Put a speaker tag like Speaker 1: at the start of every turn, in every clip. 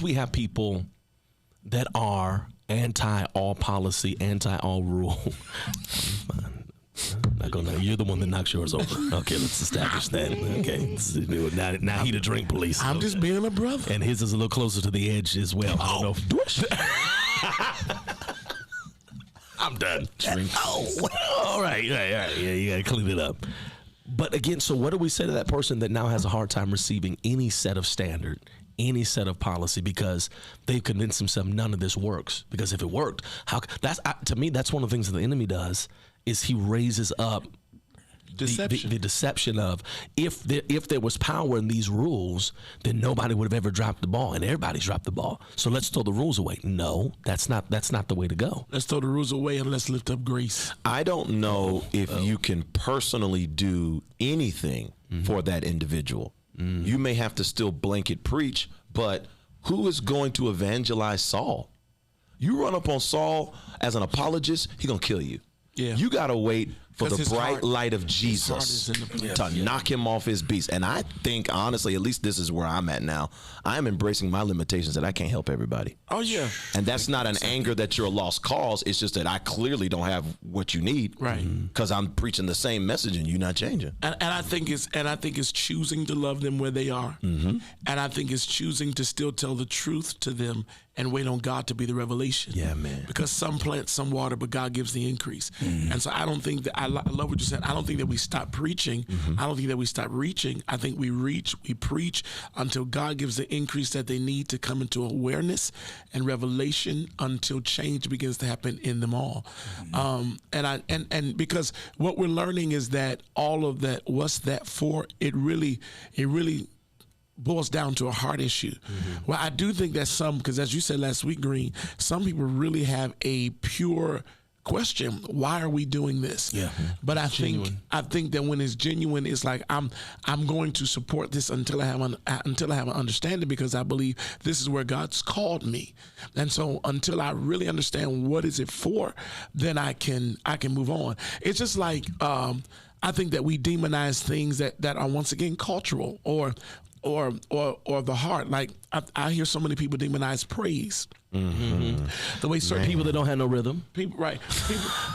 Speaker 1: we have people that are anti-all policy, anti-all rule. You're the one that knocks yours over. Okay, let's establish that. Okay, now he the drink police.
Speaker 2: I'm just being a brother.
Speaker 1: And his is a little closer to the edge as well. I don't know. I'm done. All right. Yeah, you gotta clean it up. But again, so what do we say to that person that now has a hard time receiving any set of standard, any set of policy, because they've convinced themselves none of this works? Because if it worked, to me, that's one of the things that the enemy does, is he raises up the deception of if there was power in these rules, then nobody would have ever dropped the ball, and everybody's dropped the ball. So let's throw the rules away. No, that's not the way to go.
Speaker 2: Let's throw the rules away and let's lift up grace.
Speaker 3: I don't know if you can personally do anything for that individual. You may have to still blanket preach, but who is going to evangelize Saul? You run up on Saul as an apologist, he's going to kill you.
Speaker 2: Yeah.
Speaker 3: You got to wait for the bright light of
Speaker 2: Jesus
Speaker 3: to knock him off his beast. And I think, honestly, at least this is where I'm at now. I'm embracing my limitations that I can't help everybody.
Speaker 2: Oh, yeah.
Speaker 3: And that's not an anger that you're a lost cause. It's just that I clearly don't have what you need.
Speaker 2: Right.
Speaker 3: Because I'm preaching the same message and you're not changing.
Speaker 2: And I think it's choosing to love them where they are. And I think it's choosing to still tell the truth to them and wait on God to be the revelation.
Speaker 3: Yeah, man.
Speaker 2: Because some plant, some water, but God gives the increase. And so I don't think that, I love what you said. I don't think that we stop preaching. I don't think that we stop reaching. I think we preach until God gives the increase that they need to come into awareness and revelation, until change begins to happen in them all. And because what we're learning is that all of that, what's that for? It really boils down to a heart issue. Well, I do think that because as you said last week, Green, some people really have a pure question: why are we doing this?
Speaker 1: Yeah.
Speaker 2: But I think that when it's genuine, it's like I'm going to support this until I have an understanding, because I believe this is where God's called me. And so until I really understand what is it for, then I can move on. It's just like I think that we demonize things that are once again cultural or the heart. Like I hear so many people demonize praise. The way certain
Speaker 1: people that don't have no rhythm. The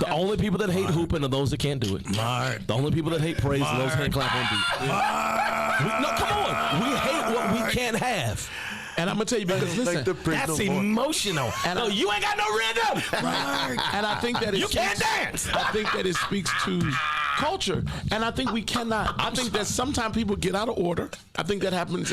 Speaker 1: only people that hate hooping are those that can't do it. The only people that hate praise are those that can't clap on beat. No, come on. We hate what we can't have.
Speaker 2: And I'm gonna tell you, because listen,
Speaker 1: that's emotional. And you ain't got no rhythm.
Speaker 2: Right. And I think that you can't dance. I think that it speaks to culture, and I think we cannot. I think that sometimes people get out of order. I think that happens.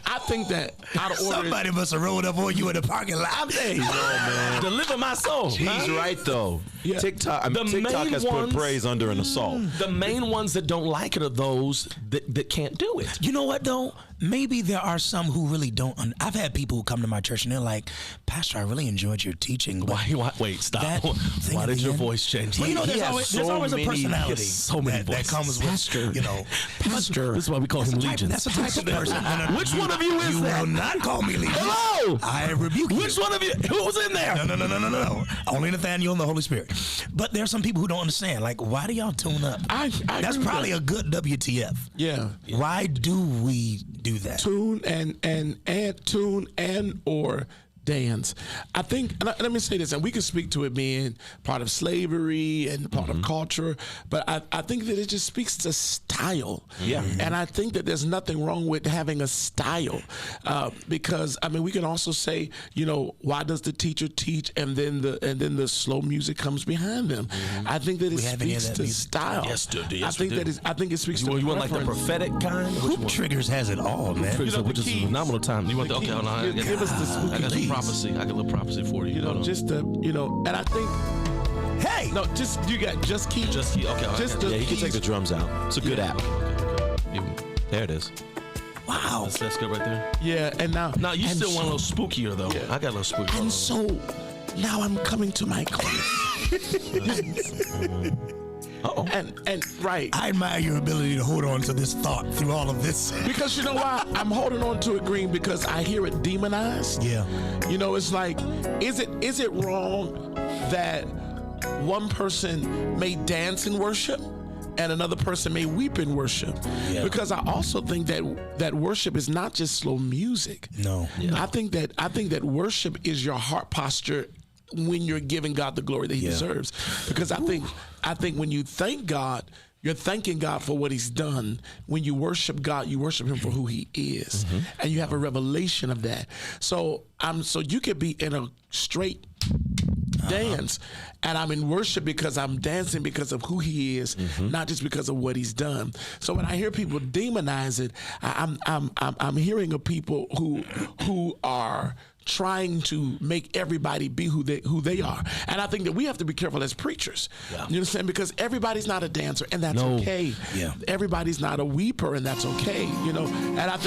Speaker 2: I think that out of order.
Speaker 4: Somebody must have rolled up on you in the parking lot.
Speaker 3: Man.
Speaker 1: Deliver my soul.
Speaker 3: He's right though. Yeah. TikTok has put praise under an assault.
Speaker 1: The main ones that don't like it are those that can't do it.
Speaker 4: You know what though? Maybe there are some who really don't. I've had people who come to my church and they're like, "Pastor, I really enjoyed your teaching."
Speaker 1: Why? Wait, stop. Why did your voice change?
Speaker 4: Well, you know, there's always a personality
Speaker 1: so many
Speaker 4: that comes with,
Speaker 1: Pastor.
Speaker 4: You know,
Speaker 1: Pastor. This is why we call him Legion.
Speaker 4: That's a type of person.
Speaker 1: Which one of you is that?
Speaker 4: You will not call me Legion.
Speaker 1: Hello.
Speaker 4: I rebuke you.
Speaker 1: Which one of you? Who's in there?
Speaker 4: No. Only Nathaniel and the Holy Spirit. But there's some people who don't understand. Like, why do y'all tune up? That's probably a good WTF.
Speaker 2: Yeah.
Speaker 4: Why do we do that?
Speaker 2: Tune and or dance. I think, let me say this, and we can speak to it being part of slavery and part of culture, but I think that it just speaks to style.
Speaker 1: Yeah.
Speaker 2: And I think that there's nothing wrong with having a style, because I mean, we can also say, you know, why does the teacher teach and then the slow music comes behind them? I think that it speaks to style.
Speaker 1: Yes,
Speaker 2: I think it speaks to.
Speaker 1: You want like the prophetic kind?
Speaker 4: Hoop Triggers has it all, man.
Speaker 1: Which is a phenomenal time. You want the
Speaker 2: give us the spooky keys.
Speaker 1: Prophecy. I got a little prophecy for you.
Speaker 2: You know, and I think.
Speaker 4: Hey!
Speaker 2: No, you got just key.
Speaker 1: Just key. Okay.
Speaker 3: Yeah, you can take the drums out. It's a good app.
Speaker 1: Okay.
Speaker 3: There it is.
Speaker 4: Wow.
Speaker 1: That's good right there.
Speaker 2: Yeah, and now
Speaker 1: you still want a little spookier though. Yeah. I got a little spookier.
Speaker 2: And so now I'm coming to my close. And right.
Speaker 4: I admire your ability to hold on to this thought through all of this.
Speaker 2: Because you know why? I'm holding on to it, Green, because I hear it demonized.
Speaker 4: Yeah.
Speaker 2: You know, it's like, is it wrong that one person may dance in worship, and another person may weep in worship.
Speaker 4: Yeah.
Speaker 2: Because I also think that worship is not just slow music.
Speaker 4: No.
Speaker 2: I think that worship is your heart posture when you're giving God the glory that He deserves. Because I think when you thank God, you're thanking God for what He's done. When you worship God, you worship Him for who He is, and you have a revelation of that. So you could be in a straight dance, and I'm in worship because I'm dancing because of who He is, not just because of what He's done. So when I hear people demonize it, I'm hearing of people who are trying to make everybody be who they are. And I think that we have to be careful as preachers. Yeah. You understand? Because everybody's not a dancer, and that's okay.
Speaker 4: Yeah.
Speaker 2: Everybody's not a weeper, and that's okay. And I think